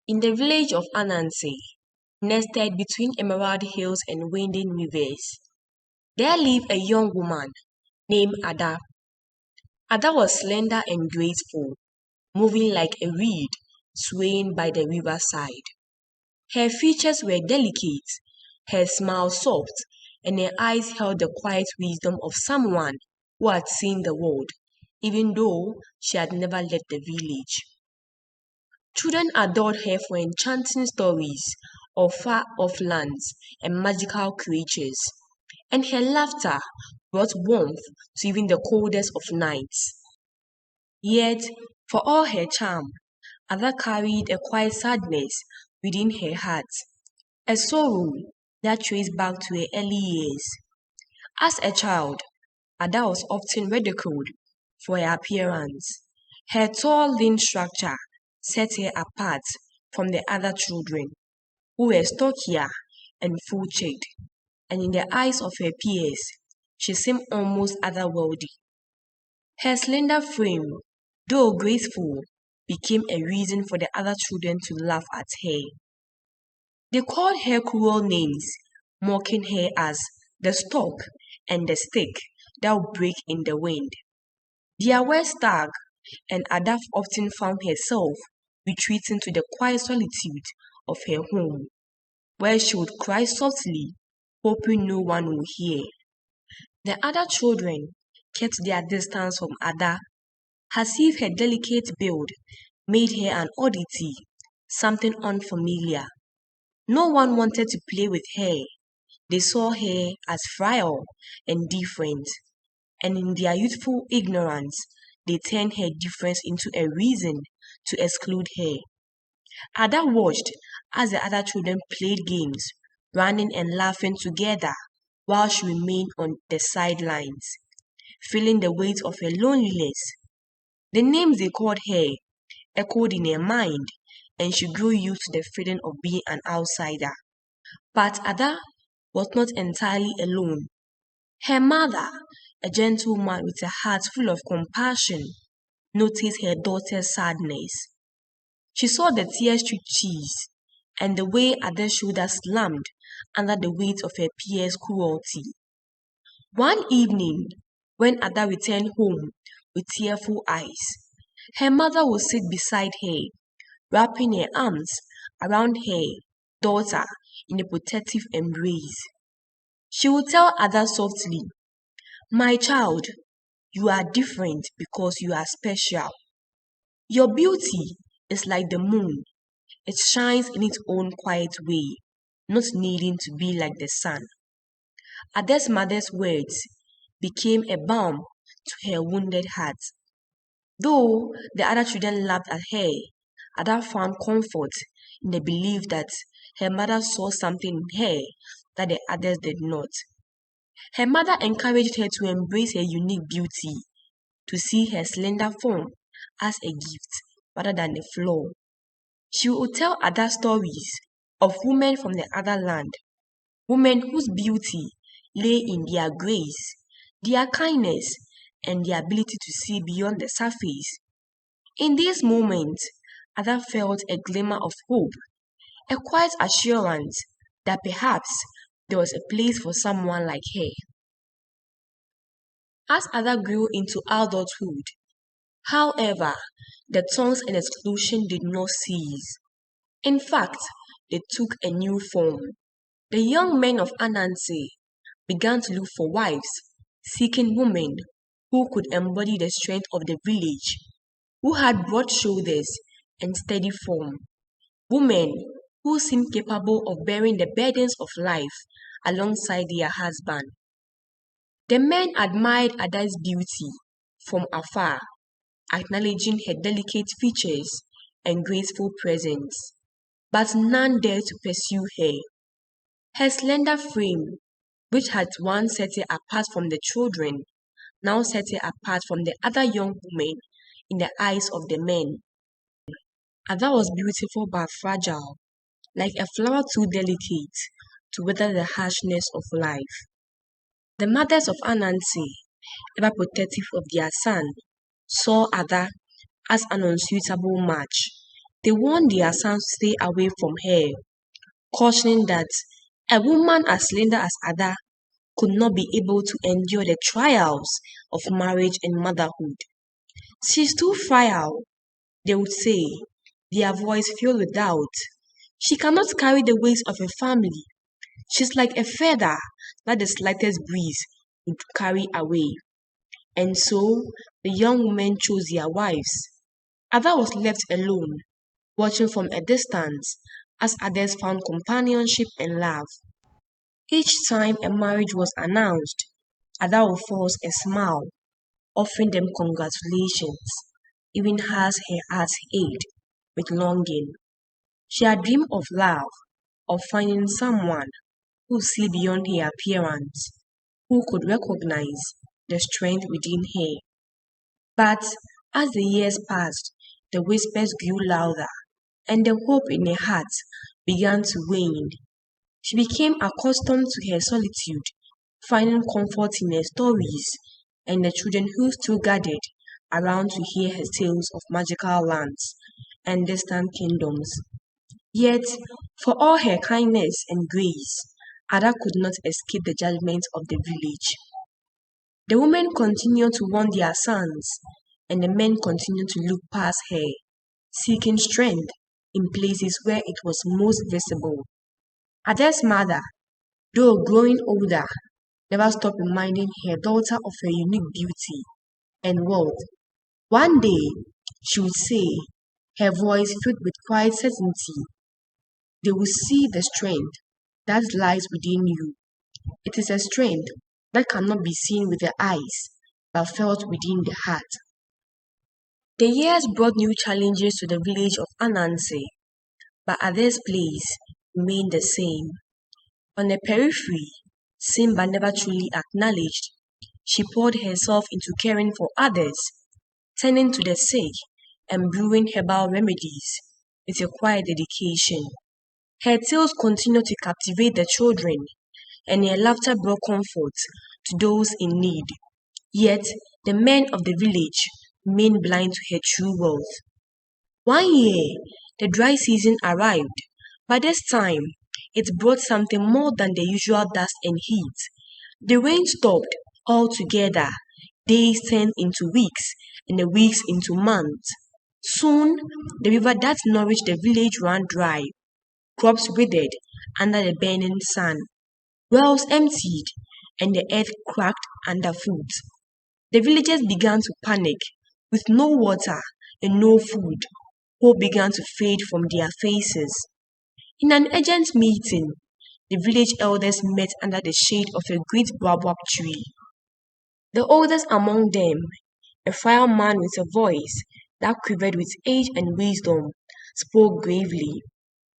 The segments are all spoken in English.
In the village of Anansi, nested between emerald hills and winding rivers, there lived a young woman named Ada. Ada was slender and graceful, moving like a reed swaying by the riverside. Her features were delicate, her smile soft, and her eyes held the quiet wisdom of someone who had seen the world, even though she had never left the village. Children adored her for enchanting stories of far-off lands and magical creatures, and her laughter brought warmth to even the coldest of nights. Yet, for all her charm, Ada carried a quiet sadness within her heart, a sorrow that traced back to her early years. As a child, Ada was often ridiculed for her appearance. Her tall, lean structure set her apart from the other children, who were stockier and full-cheeked, and in the eyes of her peers, she seemed almost otherworldly. Her slender frame, though graceful, became a reason for the other children to laugh at her. They called her cruel names, mocking her as the stalk and the stick that would break in the wind. Their words stung, and Ada often found herself retreating to the quiet solitude of her home, where she would cry softly, hoping no one would hear. The other children kept their distance from Ada, as if her delicate build made her an oddity, something unfamiliar. No one wanted to play with her. They saw her as frail and different, and in their youthful ignorance, they turned her difference into a reason to exclude her. Ada watched as the other children played games, running and laughing together, while she remained on the sidelines, feeling the weight of her loneliness. The names they called her echoed in her mind, and she grew used to the feeling of being an outsider. But Ada was not entirely alone. Her mother, a gentlewoman with a heart full of compassion, noticed her daughter's sadness. She saw the tear-streaked cheeks and the way Ada's shoulders slammed under the weight of her peers' cruelty. One evening, when Ada returned home with tearful eyes, her mother would sit beside her, wrapping her arms around her daughter in a protective embrace. She would tell Ada softly, "My child, you are different because you are special. Your beauty is like the moon. It shines in its own quiet way, not needing to be like the sun." Ada's mother's words became a balm to her wounded heart. Though the other children laughed at her, Ada found comfort in the belief that her mother saw something in her that the others did not. Her mother encouraged her to embrace her unique beauty, to see her slender form as a gift rather than a flaw. She would tell Ada stories of women from the other land, women whose beauty lay in their grace, their kindness, and their ability to see beyond the surface. In these moments, Ada felt a glimmer of hope, a quiet assurance that perhaps there was a place for someone like her. As Ada grew into adulthood, however, the taunts and exclusion did not cease. In fact, they took a new form. The young men of Anansi began to look for wives, seeking women who could embody the strength of the village, who had broad shoulders and steady form, women who seemed capable of bearing the burdens of life alongside their husband. The men admired Ada's beauty from afar, acknowledging her delicate features and graceful presence, but none dared to pursue her. Her slender frame, which had once set her apart from the children, now set her apart from the other young women in the eyes of the men. Ada was beautiful but fragile, like a flower too delicate to weather the harshness of life. The mothers of Anansi, ever protective of their son, saw Ada as an unsuitable match, They warned their sons to stay away from her, cautioning that a woman as slender as Ada could not be able to endure the trials of marriage and motherhood. She's too frail, they would say, their voice filled with doubt. She cannot carry the weight of a family. She's like a feather that the slightest breeze would carry away. And so the young women chose their wives. Ada was left alone, watching from a distance as others found companionship and love. Each time a marriage was announced, Ada would force a smile, offering them congratulations, even as her heart ached with longing. She had dreamed of love, of finding someone who would see beyond her appearance, who could recognize the strength within her. But as the years passed, the whispers grew louder, and the hope in her heart began to wane. She became accustomed to her solitude, finding comfort in her stories and the children who still gathered around to hear her tales of magical lands and distant kingdoms. Yet, for all her kindness and grace, Ada could not escape the judgment of the village. The women continued to warn their sons, and the men continued to look past her, seeking strength in places where it was most visible. Ada's mother, though growing older, never stopped reminding her daughter of her unique beauty and wealth. One day, she would say, her voice filled with quiet certainty, they will see the strength that lies within you. It is a strength that cannot be seen with the eyes, but felt within the heart. The years brought new challenges to the village of Anansi, but Ada's place remained the same. On the periphery, seen but never truly acknowledged, she poured herself into caring for others, tending to the sick and brewing herbal remedies with a quiet dedication. Her tales continued to captivate the children, and her laughter brought comfort to those in need. Yet, the men of the village remained blind to her true wealth. One year, the dry season arrived, but this time it brought something more than the usual dust and heat. The rain stopped altogether, days turned into weeks, and the weeks into months. Soon, the river that nourished the village ran dry, crops withered under the burning sun, wells emptied, and the earth cracked underfoot. The villagers began to panic. With no water and no food, hope began to fade from their faces. In an urgent meeting, the village elders met under the shade of a great baobab tree. The oldest among them, a frail man with a voice that quivered with age and wisdom, spoke gravely.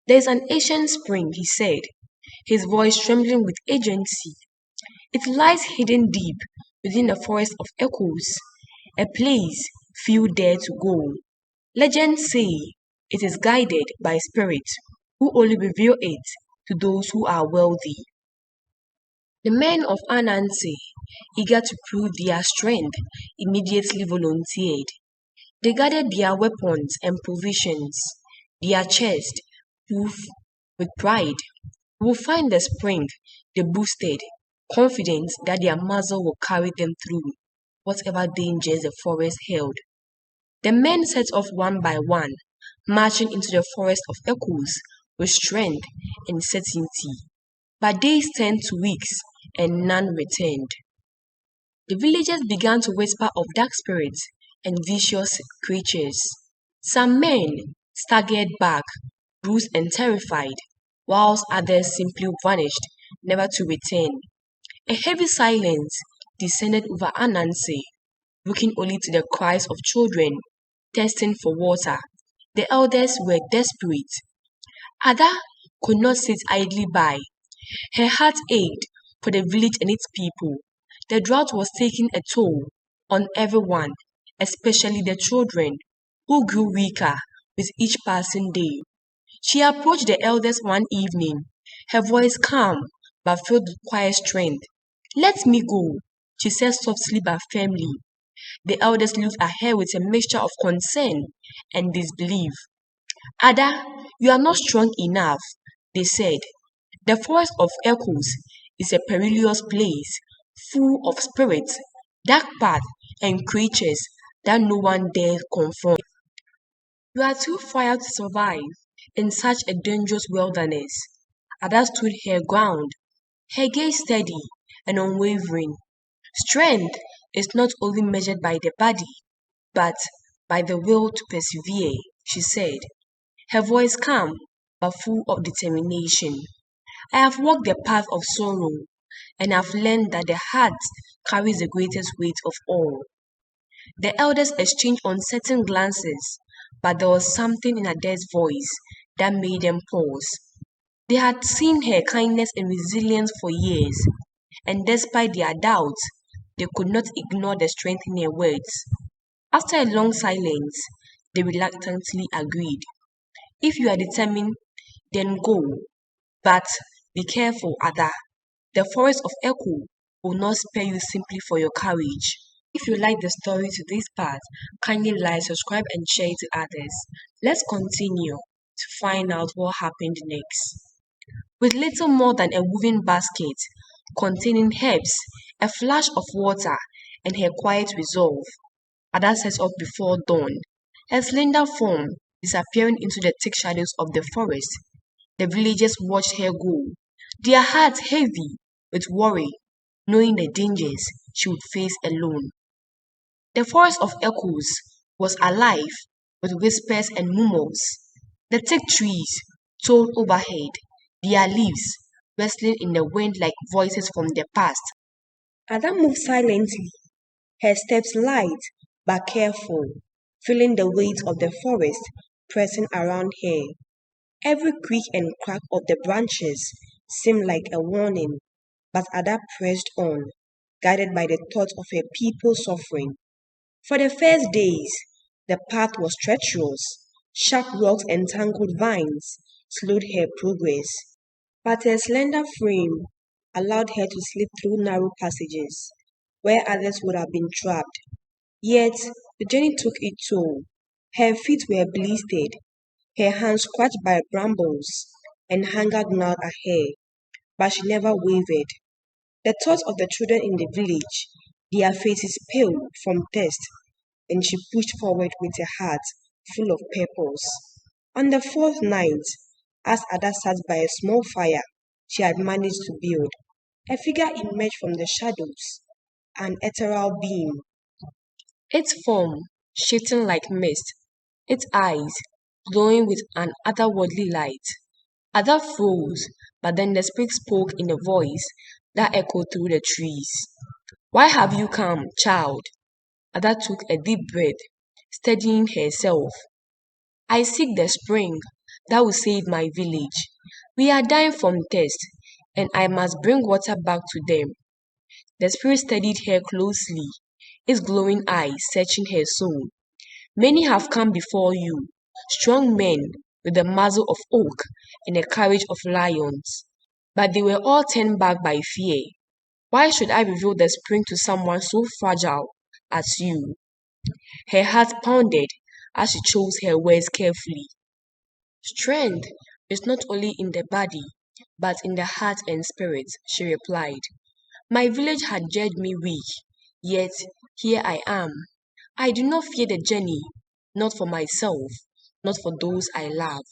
There is an ancient spring, he said, his voice trembling with agency. It lies hidden deep within the forest of echoes, a place few dare to go. Legends say it is guided by spirits who only reveal it to those who are wealthy. The men of Anansi, eager to prove their strength, immediately volunteered. They gathered their weapons and provisions, their chests proof with pride. We will find the spring, they boasted, confident that their muzzle will carry them through whatever dangers the forest held. The men set off one by one, marching into the forest of echoes with strength and certainty. But days turned to weeks, and none returned. The villagers began to whisper of dark spirits and vicious creatures. Some men staggered back, bruised and terrified, whilst others simply vanished, never to return. A heavy silence descended over Anansi, looking only to the cries of children thirsting for water. The elders were desperate. Ada could not sit idly by. Her heart ached for the village and its people. The drought was taking a toll on everyone, especially the children, who grew weaker with each passing day. She approached the elders one evening, her voice calm but filled with quiet strength. "Let me go," she said softly but firmly. The elders looked at her with a mixture of concern and disbelief. Ada, you are not strong enough, they said. The forest of echoes is a perilous place, full of spirits, dark paths, and creatures that no one dare confront. You are too frail to survive in such a dangerous wilderness. Ada stood her ground, her gaze steady and unwavering. Strength is not only measured by the body, but by the will to persevere, she said, her voice calm but full of determination. I have walked the path of sorrow and have learned that the heart carries the greatest weight of all. The elders exchanged uncertain glances, but there was something in Ada's voice that made them pause. They had seen her kindness and resilience for years, and despite their doubts, they could not ignore the strength in her words. After a long silence, they reluctantly agreed. If you are determined, then go. But be careful, Ada. The forest of Echo will not spare you simply for your courage. If you like the story to this part, kindly like, subscribe, and share it to others. Let's continue to find out what happened next. With little more than a woven basket containing herbs, a flash of water, and her quiet resolve, Ada set off before dawn, her slender form disappearing into the thick shadows of the forest. The villagers watched her go, their hearts heavy with worry, knowing the dangers she would face alone. The forest of echoes was alive with whispers and murmurs. The thick trees tolled overhead, their leaves rustling in the wind like voices from the past. Ada moved silently, her steps light but careful, feeling the weight of the forest pressing around her. Every creak and crack of the branches seemed like a warning, but Ada pressed on, guided by the thought of her people suffering. For the first days, the path was treacherous. Sharp rocks and tangled vines slowed her progress, but her slender frame allowed her to slip through narrow passages where others would have been trapped. Yet the journey took its toll. Her feet were blistered, her hands scratched by brambles, and hunger gnawed at her, but she never wavered. The thought of the children in the village, their faces pale from thirst, and she pushed forward with a heart full of purpose. On the fourth night, as Ada sat by a small fire she had managed to build, a figure emerged from the shadows, an ethereal being, its form shifting like mist, its eyes glowing with an otherworldly light. Ada froze, but then the spirit spoke in a voice that echoed through the trees. Why have you come, child? Ada took a deep breath, steadying herself. I seek the spring that will save my village. We are dying from thirst, and I must bring water back to them. The spirit studied her closely, its glowing eyes searching her soul. Many have come before you, strong men with the muzzle of oak and the courage of lions, but they were all turned back by fear. Why should I reveal the spring to someone so fragile as you? Her heart pounded as she chose her words carefully. Strength is not only in the body, but in the heart and spirit, she replied. My village had judged me weak, yet here I am. I do not fear the journey, not for myself, not for those I love.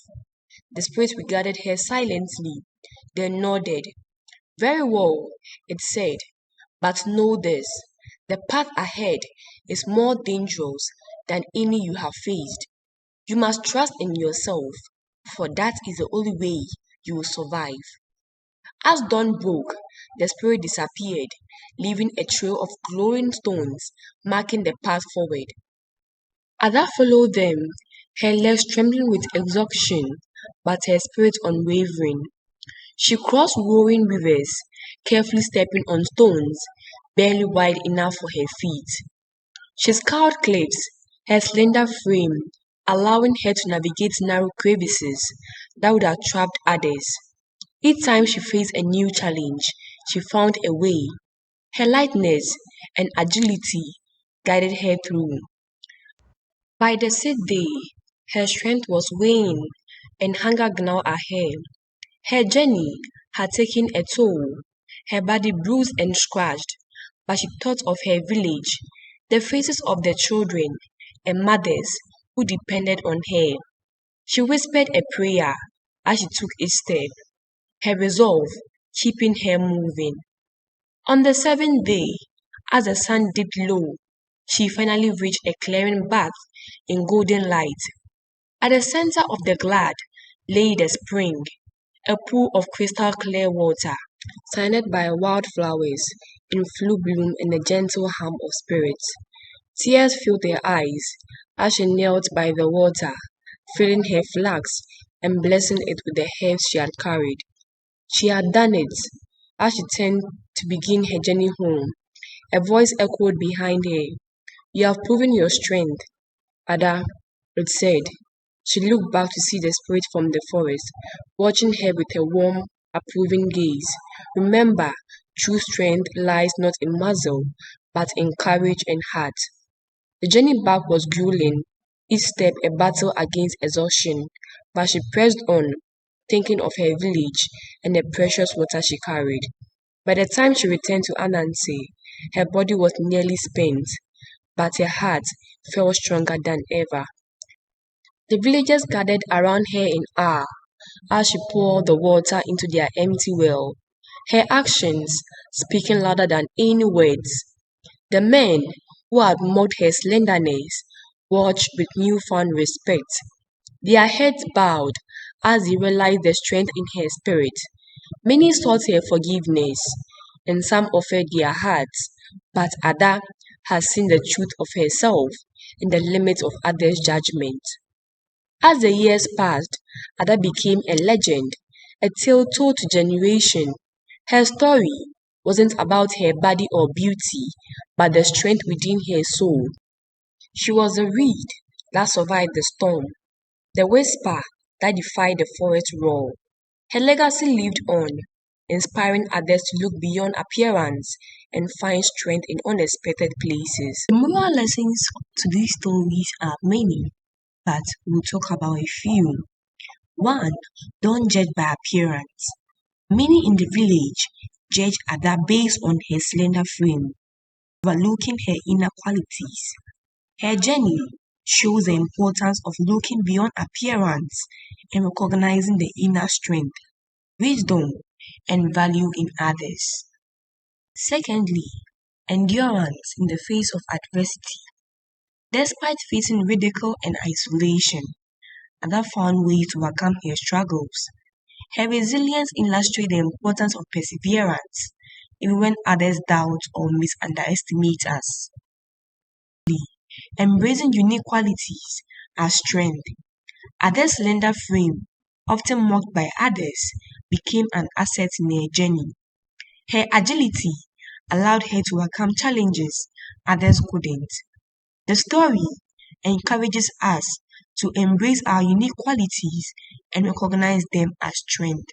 The spirit regarded her silently, then nodded. Very well, it said, but know this, the path ahead is more dangerous than any you have faced. You must trust in yourself, for that is the only way you will survive. As dawn broke, the spirit disappeared, leaving a trail of glowing stones marking the path forward. Ada followed them, her legs trembling with exhaustion, but her spirit unwavering. She crossed roaring rivers, carefully stepping on stones barely wide enough for her feet. She scaled cliffs, her slender frame allowing her to navigate narrow crevices that would have trapped others. Each time she faced a new challenge, she found a way. Her lightness and agility guided her through. By the sixth day, Her strength was waning, and hunger gnawed at her. Her journey had taken a toll, her body bruised and scratched, but she thought of her village, the faces of the children and mothers who depended on her. She whispered a prayer as she took each step, her resolve keeping her moving. On the seventh day, as the sun dipped low, she finally reached a clearing bathed in golden light. At the center of the glade lay the spring, a pool of crystal clear water, surrounded by wildflowers in full bloom and a gentle hum of spirits. Tears filled her eyes as she knelt by the water, filling her flask and blessing it with the herbs she had carried. She had done it. As she turned to begin her journey home, a voice echoed behind her. You have proven your strength, Ada, it said. She looked back to see the spirit from the forest, watching her with a warm, approving gaze. Remember, true strength lies not in muscle, but in courage and heart. The journey back was grueling, each step a battle against exhaustion, but she pressed on, thinking of her village and the precious water she carried. By the time she returned to Anansi, her body was nearly spent, but her heart felt stronger than ever. The villagers gathered around her in awe as she poured the water into their empty well, her actions speaking louder than any words. The men, who had mocked her slenderness, watched with newfound respect, their heads bowed as they realized the strength in her spirit. Many sought her forgiveness, and some offered their hearts, but Ada had seen the truth of herself and the limits of others' judgment. As the years passed, Ada became a legend, a tale told to generations. Her story wasn't about her body or beauty, but the strength within her soul. She was the reed that survived the storm, the whisper that defied the forest roar. Her legacy lived on, inspiring others to look beyond appearance and find strength in unexpected places. The moral lessons to these stories are many, but we'll talk about a few. 1. Don't judge by appearance. Many in the village judge Ada based on her slender frame, overlooking her inner qualities. Her journey shows the importance of looking beyond appearance and recognizing the inner strength, wisdom, and value in others. Secondly, endurance in the face of adversity. Despite facing ridicule and isolation, Ada found ways to overcome her struggles. Her resilience illustrates the importance of perseverance, even when others doubt or misunderestimate us. Embracing unique qualities as strength. Ada's slender frame, often mocked by others, became an asset in her journey. Her agility allowed her to overcome challenges others couldn't. The story encourages us to embrace our unique qualities and recognize them as strength.